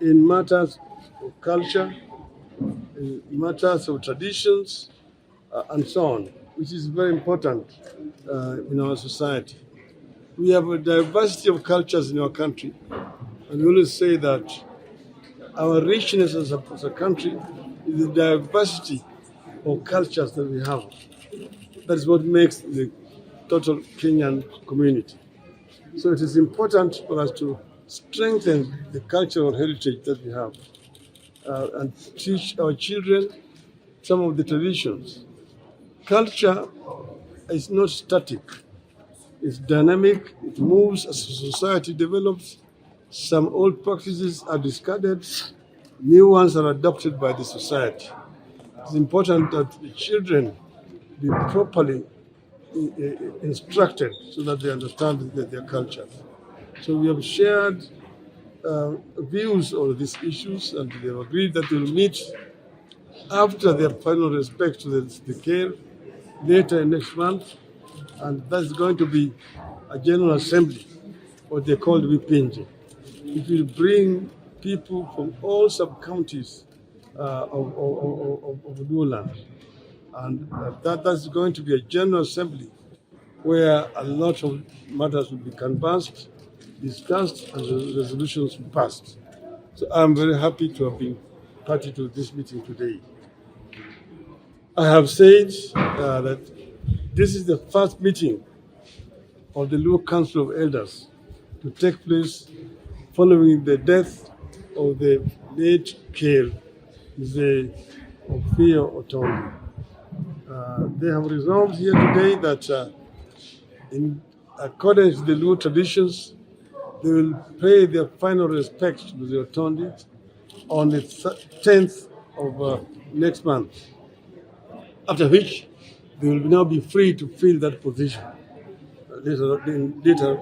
in matters of culture, in matters of traditions, and so on, which is very important in our society. We have a diversity of cultures in our country, and we always say that our richness as a country is the diversity of cultures that we have. That is what makes the total Kenyan community. So it is important for us to strengthen the cultural heritage that we have and teach our children some of the traditions. Culture is not static. It's dynamic. It moves as society develops. Some old practices are discarded. New ones are adopted by the society. It's important that the children be properly instructed so that they understand their culture. So we have shared views on these issues, and they have agreed that they will meet after their final respect to the care later next month, and that's going to be a general assembly, what they call Wipinji. It will bring people from all sub-counties of Luoland, and that's going to be a general assembly where a lot of matters will be canvassed, discussed, and resolutions passed. So I'm very happy to have been party to this meeting today. I have said that this is the first meeting of the Luo Council of Elders to take place following the death of the late Ker, the Ophir Otondo. They have resolved here today that in accordance with the Luo traditions, they will pay their final respect to the Otondi on the 10th of next month, after which they will now be free to fill that position later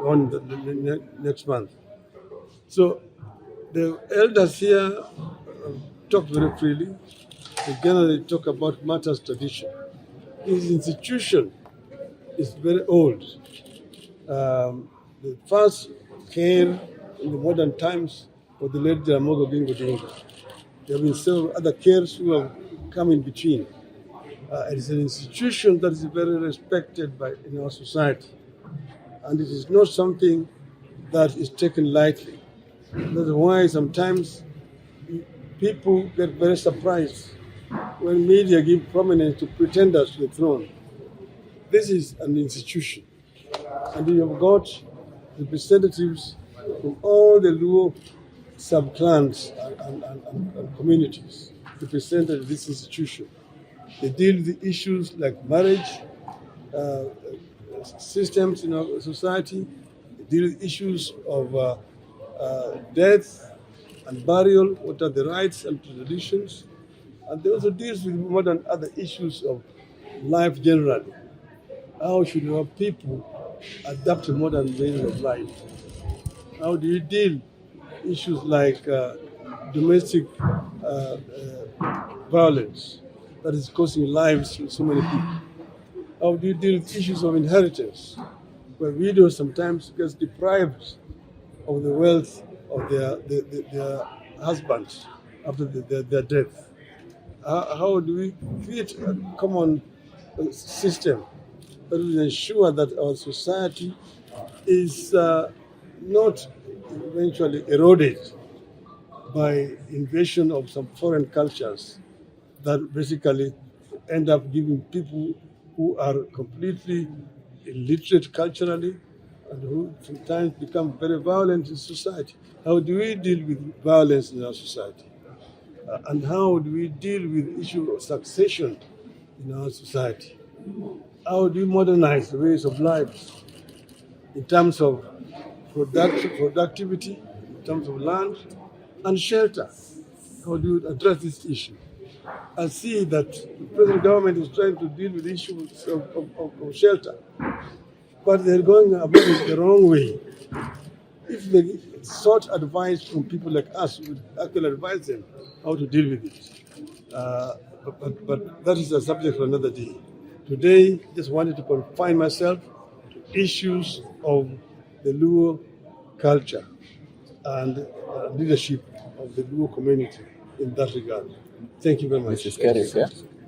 on the next month. So the elders here talk very freely. They generally talk about matters tradition. This institution is very old. The first care in the modern times was the late Jaramogi Oginga Odinga. There have been several other cares who have come in between. It is an institution that is very respected in our society, and it is not something that is taken lightly. That's why sometimes people get very surprised when media give prominence to pretenders to the throne. This is an institution, and we have got representatives from all the Luo sub-clans and communities represented in this institution. They deal with the issues like marriage, systems in our society. They deal with issues of death and burial, what are the rights and traditions. And they also deal with modern other issues of life generally. How should our people adapt to modern ways of life? How do you deal with issues like domestic violence that is costing lives to so many people? How do you deal with issues of inheritance, where widows sometimes get deprived of the wealth of their husbands after their death? How do we create a common system that will ensure that our society is not eventually eroded by invasion of some foreign cultures that basically end up giving people who are completely illiterate culturally and who sometimes become very violent in society? How do we deal with violence in our society? And how do we deal with the issue of succession in our society? How do we modernize the ways of life in terms of productivity, in terms of land and shelter? How do you address this issue? I see that the present government is trying to deal with issues of shelter, but they're going about it the wrong way. If they sought advice from people like us, we would actually advise them how to deal with it. But that is a subject for another day. Today, just wanted to confine myself to issues of the Luo culture. and leadership of the Luo community in that regard. Thank you very much. This is Kerik, yeah?